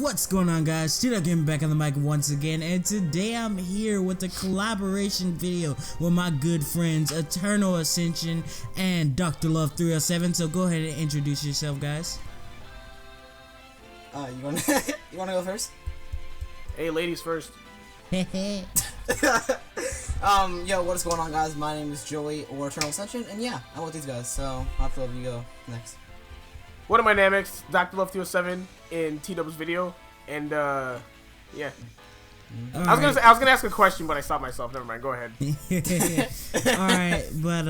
What's going on, guys? T-DubGaming back on the mic once again, and today I'm here with a collaboration video with my good friends EternalAscension and Dr. Love 307. So go ahead and introduce yourself, guys. You wanna go first? Hey, ladies first. Yo, what is going on, guys? My name is Joey or EternalAscension, and yeah, I'm with these guys. So Dr. Love, you go next. What are my dynamics? Dr. Love 307 in T-Dub's video, and yeah. I was gonna ask a question, but I stopped myself. Never mind. Go ahead. Alright, but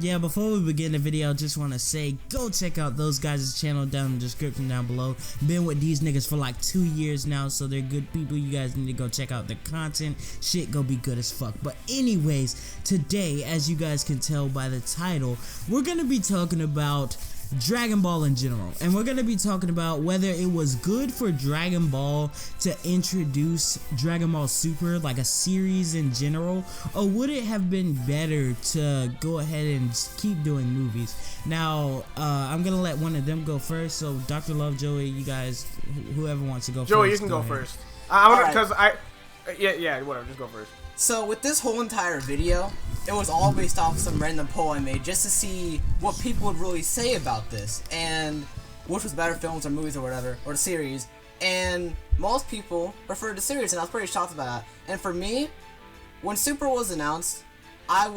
yeah, before we begin the video, I just want to say, go check out those guys' channel down in the description down below. Been with these niggas for like 2 years now, so they're good people. You guys need to go check out their content. Shit go be good as fuck. But anyways, today, as you guys can tell by the title, we're gonna be talking about Dragon Ball in general, and we're going to be talking about whether it was good for Dragon Ball to introduce Dragon Ball Super, like a series in general, or would it have been better to go ahead and keep doing movies. Now I'm going to let one of them go first, so Dr. Love, Joey, you guys, whoever wants to go Joey, first. you can go ahead. first. Because yeah, whatever, just go first. So with this whole entire video, it was all based off some random poll I made just to see what people would really say about this and which was better, films or movies or whatever, or the series. And most people preferred the series, and I was pretty shocked about that. And for me, when Super was announced, I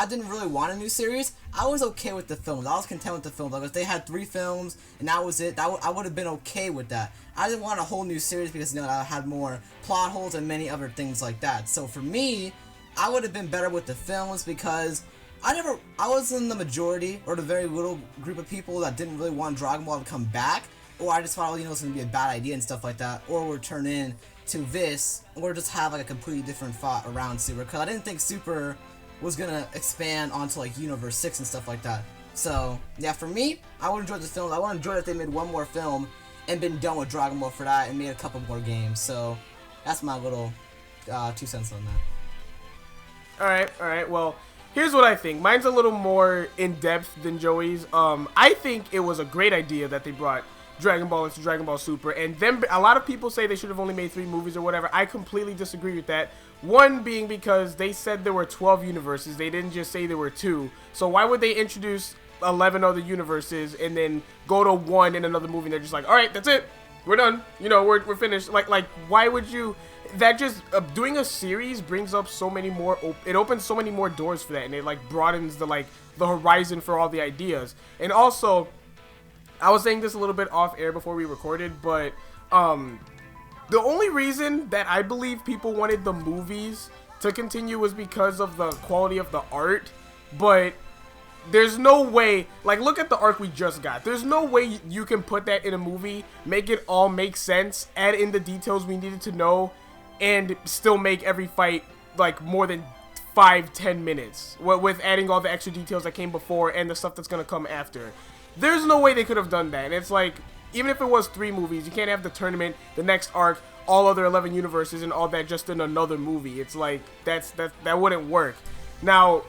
didn't really want a new series. I was okay with the films. I was content with the films. Like if they had 3 films and that was it, I would have been okay with that. I didn't want a whole new series because I had more plot holes and many other things like that. So for me, I would have been better with the films because I was in the majority or the very little group of people that didn't really want Dragon Ball to come back, or I just thought, it was going to be a bad idea and stuff like that, or we're turn in to this, or just have like a completely different thought around Super, because I didn't think Super was going to expand onto like Universe 6 and stuff like that. So yeah, for me, I would enjoy the films. I would enjoy if they made one more film and been done with Dragon Ball for that and made a couple more games. So that's my little 2 cents on that. Alright, well, here's what I think. Mine's a little more in-depth than Joey's. I think it was a great idea that they brought Dragon Ball into Dragon Ball Super, and then a lot of people say they should have only made 3 movies or whatever. I completely disagree with that. One being because they said there were 12 universes. They didn't just say there were 2. So why would they introduce 11 other universes and then go to 1 in another movie and they're just like, alright, that's it. We're done. We're finished. Like, why would you... That just doing a series brings up so many more. It opens so many more doors for that, and it like broadens the horizon for all the ideas. And also, I was saying this a little bit off air before we recorded, but the only reason that I believe people wanted the movies to continue was because of the quality of the art. But there's no way, like, look at the arc we just got. There's no way you can put that in a movie, make it all make sense, add in the details we needed to know, and still make every fight like more than 5-10 minutes with adding all the extra details that came before and the stuff that's gonna come after. There's no way they could have done that. And it's like, even if it was 3 movies, you can't have the tournament, the next arc, all other 11 universes and all that just in another movie. It's like that wouldn't work. Now,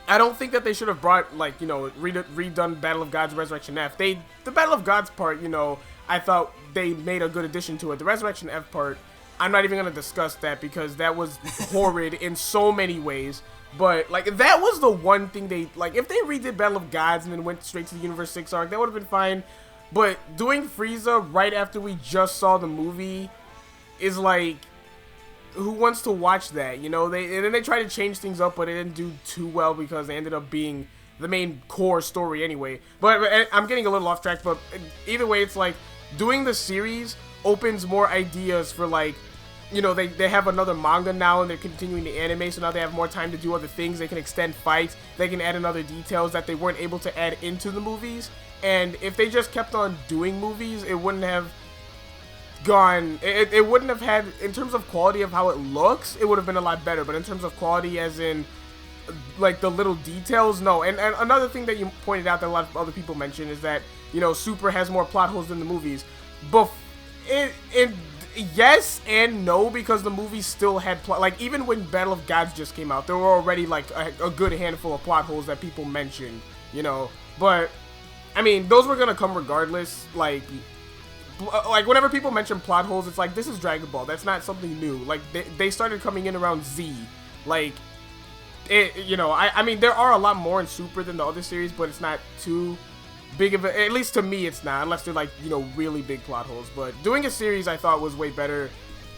I don't think that they should have brought like, redone Battle of Gods Resurrection F. The Battle of Gods part, I thought they made a good addition to it. The Resurrection F part, I'm not even going to discuss that because that was horrid in so many ways. But, like, that was the one thing they... Like, if they redid Battle of Gods and then went straight to the Universe 6 arc, that would have been fine. But doing Frieza right after we just saw the movie is like... Who wants to watch that, And then they tried to change things up, but it didn't do too well because they ended up being the main core story anyway. But I'm getting a little off track, but either way, it's like... Doing the series opens more ideas for like, they have another manga now and they're continuing the anime, so now they have more time to do other things. They can extend fights, they can add in other details that they weren't able to add into the movies. And if they just kept on doing movies, it wouldn't have gone, it wouldn't have had, in terms of quality of how it looks, it would have been a lot better. But in terms of quality as in like the little details, no. And another thing that you pointed out that a lot of other people mentioned is that, Super has more plot holes than the movies. But yes and no, because the movies still had plot. Like, even when Battle of Gods just came out, there were already like a good handful of plot holes that people mentioned, But I mean, those were gonna come regardless. Like, like whenever people mention plot holes, it's like, this is Dragon Ball. That's not something new. Like they started coming in around Z. Like you know, I mean there are a lot more in Super than the other series, but it's not too big of a, at least to me it's not, unless they're like, you know, really big plot holes. But doing a series I thought was way better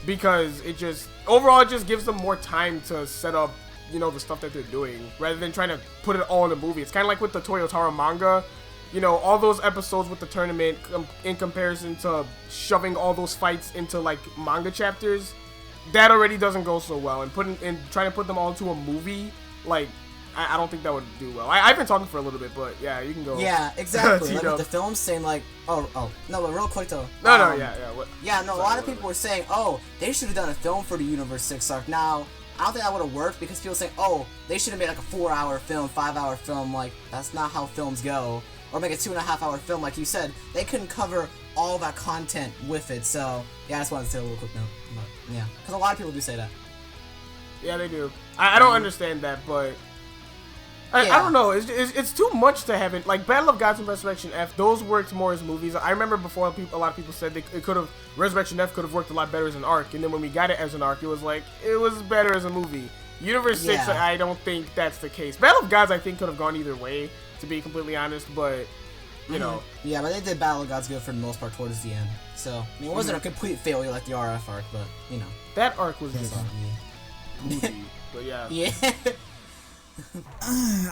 because it just overall it just gives them more time to set up, you know, the stuff that they're doing rather than trying to put it all in a movie. It's kind of like with the Toyotaro manga, you know, all those episodes with the tournament in comparison to shoving all those fights into like manga chapters, that already doesn't go so well. And trying to put them all into a movie, like I don't think that would do well. I've been talking for a little bit, but yeah, you can go. Yeah, exactly. Like with the films saying like, no, but real quick though. What? Yeah, no, a lot of people were saying, oh, they should have done a film for the Universe 6 arc. Now, I don't think that would have worked because people saying, oh, they should have made like a 4-hour film, 5-hour film. Like, that's not how films go. Or make a 2.5-hour film, like you said. They couldn't cover all that content with it. So, yeah, I just wanted to say a little quick note. But, yeah, because a lot of people do say that. Yeah, they do. I don't understand that, but I don't know. It's too much to have it. Like Battle of Gods and Resurrection F, those worked more as movies. I remember before a lot of people said it could have, Resurrection F could have worked a lot better as an arc, and then when we got it as an arc, it was like it was better as a movie. Universe 6, I don't think that's the case. Battle of Gods, I think, could have gone either way, to be completely honest. But you know, yeah, but they did Battle of Gods good for the most part towards the end. So I mean, it wasn't a complete failure like the RF arc, but you know, that arc was just movie. But yeah. Yeah.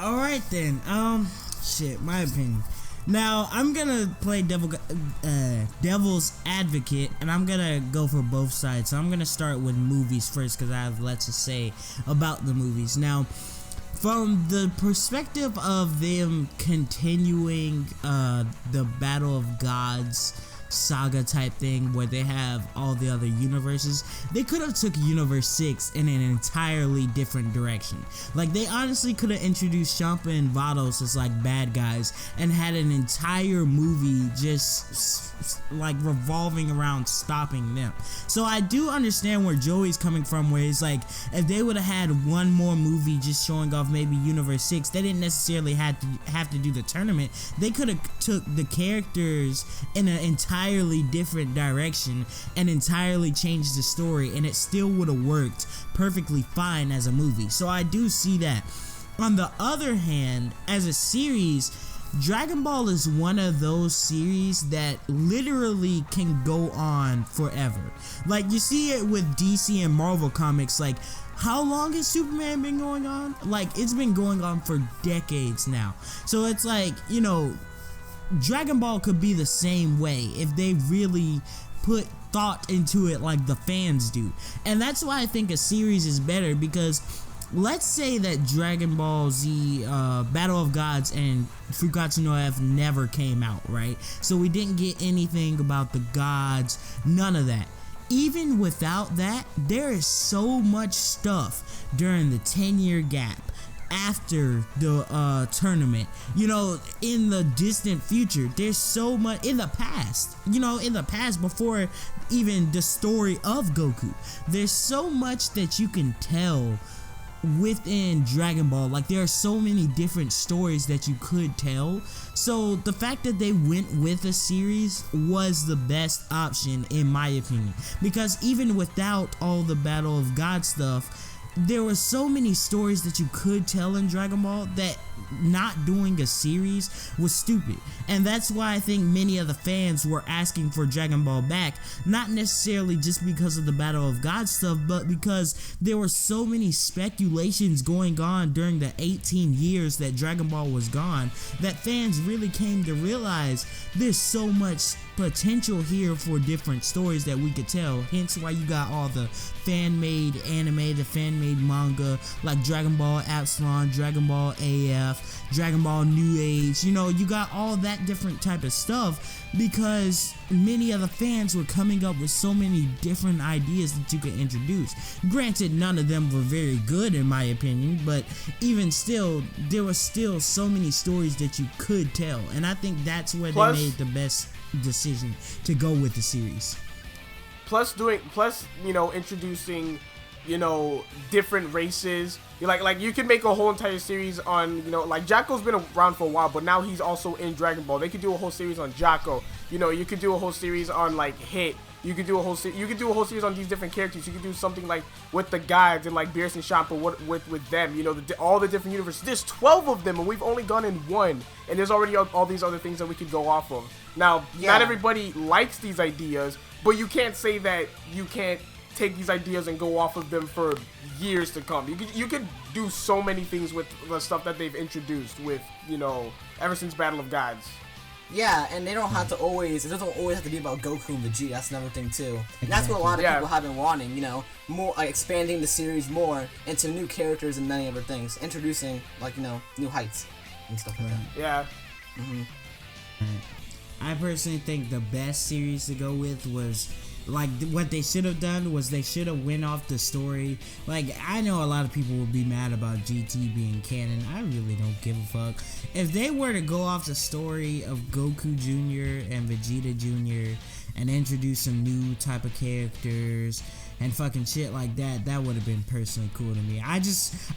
Alright then, shit, my opinion. Now, I'm gonna play devil's advocate, and I'm gonna go for both sides. So I'm gonna start with movies first, because I have lots to say about the movies. Now, from the perspective of them continuing the Battle of Gods saga type thing where they have all the other universes, they could have took Universe 6 in an entirely different direction. Like, they honestly could have introduced Champa and Vados as like bad guys and had an entire movie just like revolving around stopping them. So I do understand where Joey's coming from, where he's like, if they would have had one more movie just showing off maybe Universe 6, they didn't necessarily have to do the tournament. They could have took the characters in an entirely different direction and entirely changed the story, and it still would have worked perfectly fine as a movie. So I do see that. On the other hand, as a series, Dragon Ball is one of those series that literally can go on forever. Like, you see it with DC and Marvel comics. Like, how long has Superman been going on? Like, it's been going on for decades now. So it's like, you know, Dragon Ball could be the same way if they really put thought into it like the fans do. And that's why I think a series is better, because let's say that Dragon Ball Z Battle of Gods and Fukatsu no F never came out, right? So we didn't get anything about the gods, none of that. Even without that, there is so much stuff during the 10-year gap after the tournament, you know, in the distant future. There's so much in the past, you know, in the past before even the story of Goku. There's so much that you can tell within Dragon Ball. Like, there are so many different stories that you could tell. So the fact that they went with a series was the best option in my opinion, because even without all the Battle of God stuff, there were so many stories that you could tell in Dragon Ball that not doing a series was stupid. And that's why I think many of the fans were asking for Dragon Ball back, not necessarily just because of the Battle of God stuff, but because there were so many speculations going on during the 18 years that Dragon Ball was gone, that fans really came to realize there's so much potential here for different stories that we could tell. Hence why you got all the fan-made anime, the fan-made manga, like Dragon Ball Epsilon, Dragon Ball AF, Dragon Ball New Age. You know, you got all that different type of stuff because many of the fans were coming up with so many different ideas that you could introduce. Granted, none of them were very good in my opinion, but even still, there were still so many stories that you could tell, and I think that's where they made the best decision to go with the series. Plus, you know, introducing, you know, different races. Like you could make a whole entire series on, you know, like Jocko's been around for a while, but now he's also in Dragon Ball. They could do a whole series on Jocko. You know, you could do a whole series on like Hit. You could do a whole series on these different characters. You could do something like with the gods and like Beerus and Champa with them. You know, all the different universes. There's 12 of them, and we've only gone in one. And there's already all these other things that we could go off of. Now, not everybody likes these ideas, but you can't say that you can't take these ideas and go off of them for years to come. You could do so many things with the stuff that they've introduced with, you know, ever since Battle of Gods. Yeah, and they don't have to always, it doesn't always have to be about Goku and Vegeta, that's another thing too. And that's what a lot of people have been wanting, you know, more, like, expanding the series more into new characters and many other things, introducing, like, you know, new heights and stuff like that. Yeah. I personally think the best series to go with was, like, what they should have done was they should have went off the story. Like, I know a lot of people will be mad about GT being canon. I really don't give a fuck. If they were to go off the story of Goku Jr. and Vegeta Jr. and introduce some new type of characters and fucking shit like that, that would have been personally cool to me. I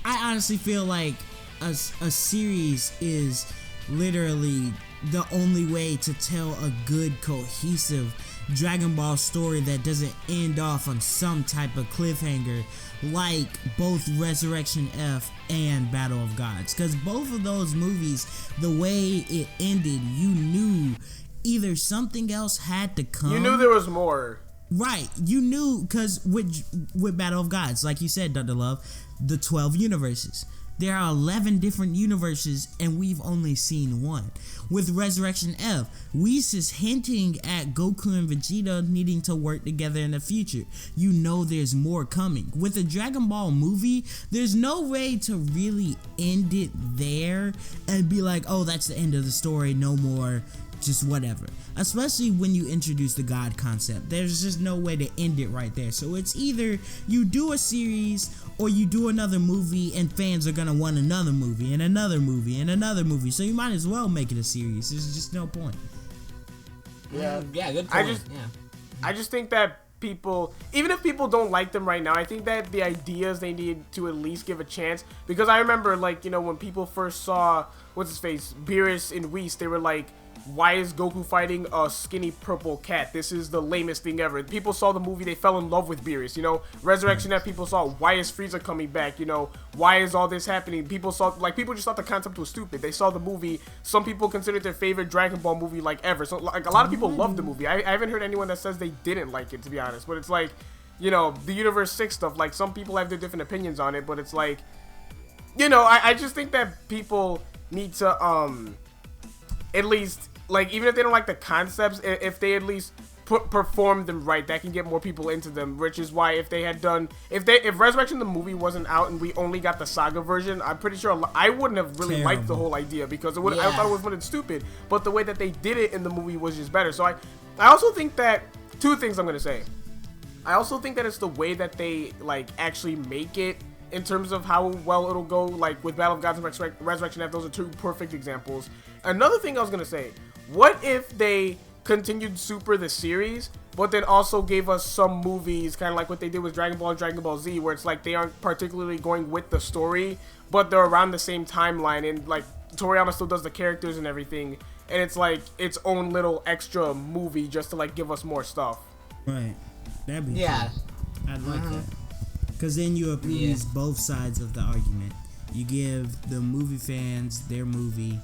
honestly feel like a series is literally the only way to tell a good, cohesive Dragon Ball story that doesn't end off on some type of cliffhanger like both Resurrection F and Battle of Gods. Because both of those movies, the way it ended, you knew either something else had to come. You knew there was more. Right. You knew, because with Battle of Gods, like you said, Dr. Love, the 12 universes. There are 11 different universes, and we've only seen one. With Resurrection F, Whis is hinting at Goku and Vegeta needing to work together in the future. You know there's more coming. With the Dragon Ball movie, there's no way to really end it there and be like, oh, that's the end of the story, no more, just whatever. Especially when you introduce the God concept. There's just no way to end it right there. So it's either you do a series or you do another movie, and fans are gonna want another movie and another movie and another movie. So you might as well make it a series. There's just no point. Yeah, good point. I just think that people, even if people don't like them right now, I think that the ideas they need to at least give a chance. Because I remember, like, you know, when people first saw Beerus and Whis, they were like, why is Goku fighting a skinny purple cat? This is the lamest thing ever. People saw the movie, they fell in love with Beerus, you know. Resurrection F, people saw, why is Frieza coming back, you know? Why is all this happening? People just thought the concept was stupid. They saw the movie. Some people considered their favorite Dragon Ball movie, like, ever. So, like, a lot of people loved the movie. I haven't heard anyone that says they didn't like it, to be honest. But it's like, you know, the Universe 6 stuff, like, some people have their different opinions on it, but it's like, you know, I just think that people need to, at least, like, even if they don't like the concepts, if they at least perform them right, that can get more people into them. Which is why if Resurrection the movie wasn't out and we only got the Saga version, I'm pretty sure I wouldn't have really liked the whole idea, because I thought it was stupid. But the way that they did it in the movie was just better. So I also think that, two things I'm gonna say. I also think that it's the way that they, like, actually make it in terms of how well it'll go. Like with Battle of Gods and Resurrection F, those are two perfect examples. Another thing I was gonna say, what if they continued Super the series, but then also gave us some movies, kind of like what they did with Dragon Ball and Dragon Ball Z, where it's like they aren't particularly going with the story, but they're around the same timeline, and like Toriyama still does the characters and everything, and it's like its own little extra movie just to like give us more stuff. Right. That'd be cool. I'd like that. Because then you appease both sides of the argument. You give the movie fans their movie,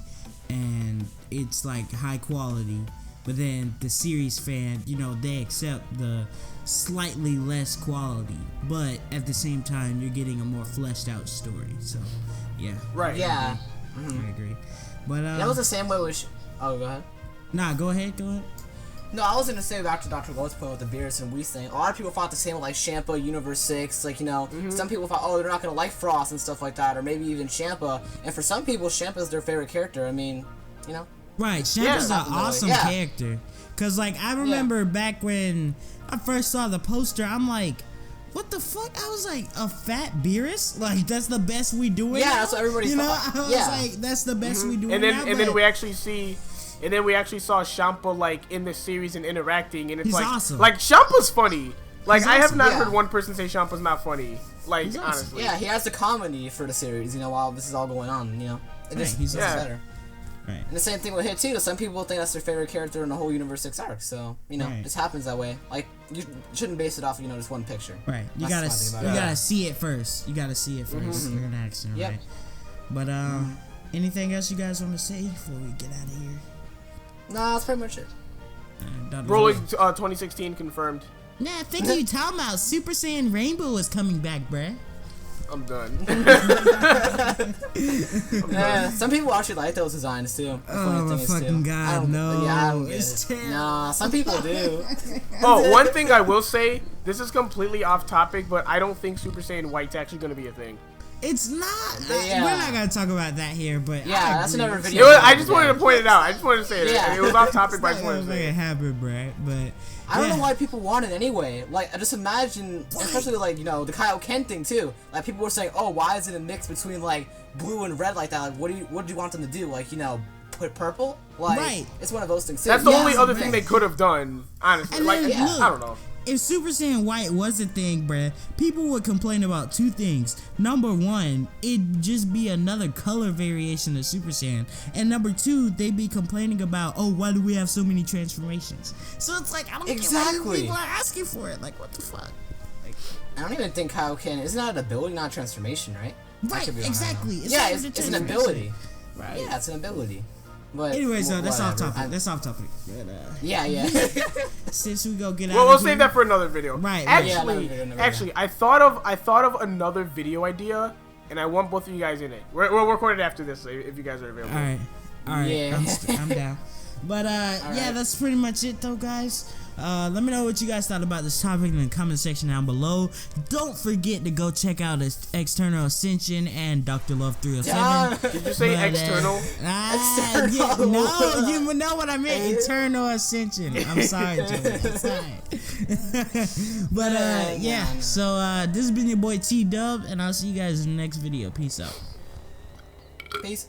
and it's like high quality, but then the series fan, you know, they accept the slightly less quality, but at the same time you're getting a more fleshed out story. So yeah, right, yeah, I agree. But that was the same way with oh, go ahead. Nah, go ahead. No, I was gonna say back to Dr. Gold's point with the Beerus and Whis thing. A lot of people thought the same with like Champa, Universe 6. Like, you know, some people thought, oh, they're not gonna like Frost and stuff like that, or maybe even Champa. And for some people, Champa's their favorite character. I mean, you know. Right, Champa's an awesome character. Cause like I remember back when I first saw the poster, I'm like, what the fuck? I was like, a fat Beerus? Like, that's the best we do it. Yeah, that's what everybody thought. I was like, that's the best we do it. And then we actually see. And then we actually saw Champa like in the series and interacting, and it's like awesome. Like Champa's funny. Like I have not heard one person say Champa's not funny. Like honestly. Awesome. Yeah, he has the comedy for the series. You know, while this is all going on, you know, he's better. Right. And the same thing with Hit too. Some people think that's their favorite character in the whole universe 6 arcs. So you know, Right. this happens that way. Like you shouldn't base it off just one picture. Right. You That's gotta the thing about it. gotta see it first. You gotta see it 1st You're an action, Yep. right? But anything else you guys want to say before we get out of here? Nah, that's pretty much it. Rolling 2016 confirmed. Nah, think you talking about Super Saiyan Rainbow is coming back, bruh. I'm done. Yeah, some people actually like those designs too. The funny Oh my thing is, fucking too. god, no! Yeah, I don't get It's it. terrible. Nah, some people do. Oh, one thing I will say, this is completely off topic, but I don't think Super Saiyan White's actually going to be a thing. It's not. Yeah. We're not gonna talk about that here, but Yeah, I that's agree. another It video. was, I just wanted to point it out. I just wanted to say it. Yeah. It was off topic, It's but I not just wanted gonna to make say it it. happen, bruh. But I don't yeah. know why people want it anyway. Like, I just imagine, especially like the Kaioken thing too. Like, people were saying, "Oh, why is it a mix between like blue and red like that? Like, what do you want them to do? Like, put purple? Like, Right. it's one of those things too." That's the Yeah, only other right. thing they could have done, honestly. And Like, then, yeah. look, I don't know. if Super Saiyan White was a thing, bruh, people would complain about two things. Number one, it'd just be another color variation of Super Saiyan. And number two, they'd be complaining about, oh, why do we have so many transformations? So it's like, I don't get why Exactly. people are asking for it. Like, what the fuck? Like, I don't even think Kaioken isn't that an ability, not a transformation, right? I right, could be wrong, I don't exactly. know. It's Yeah, not it's a an transformation. ability. Right. Yeah, it's an ability. But Anyways, that's off whatever. topic. That's off topic. But, Yeah. since we go get out Well, of we'll here, save that for another video. Right, right. Yeah, another Actually, video, another actually, I thought of another video idea, and I want both of you guys in it. We'll record it after this if you guys are available. All right. Yeah. I'm down. But yeah, right. that's pretty much it though, guys. Let me know what you guys thought about this topic in the comment section down below. Don't forget to go check out External Ascension and Dr. Love 307. Did you say external? External. No, you know what I meant. Eternal Ascension. I'm sorry, Joey. I'm sorry. But yeah. So this has been your boy T-Dub, and I'll see you guys in the next video. Peace out. Peace.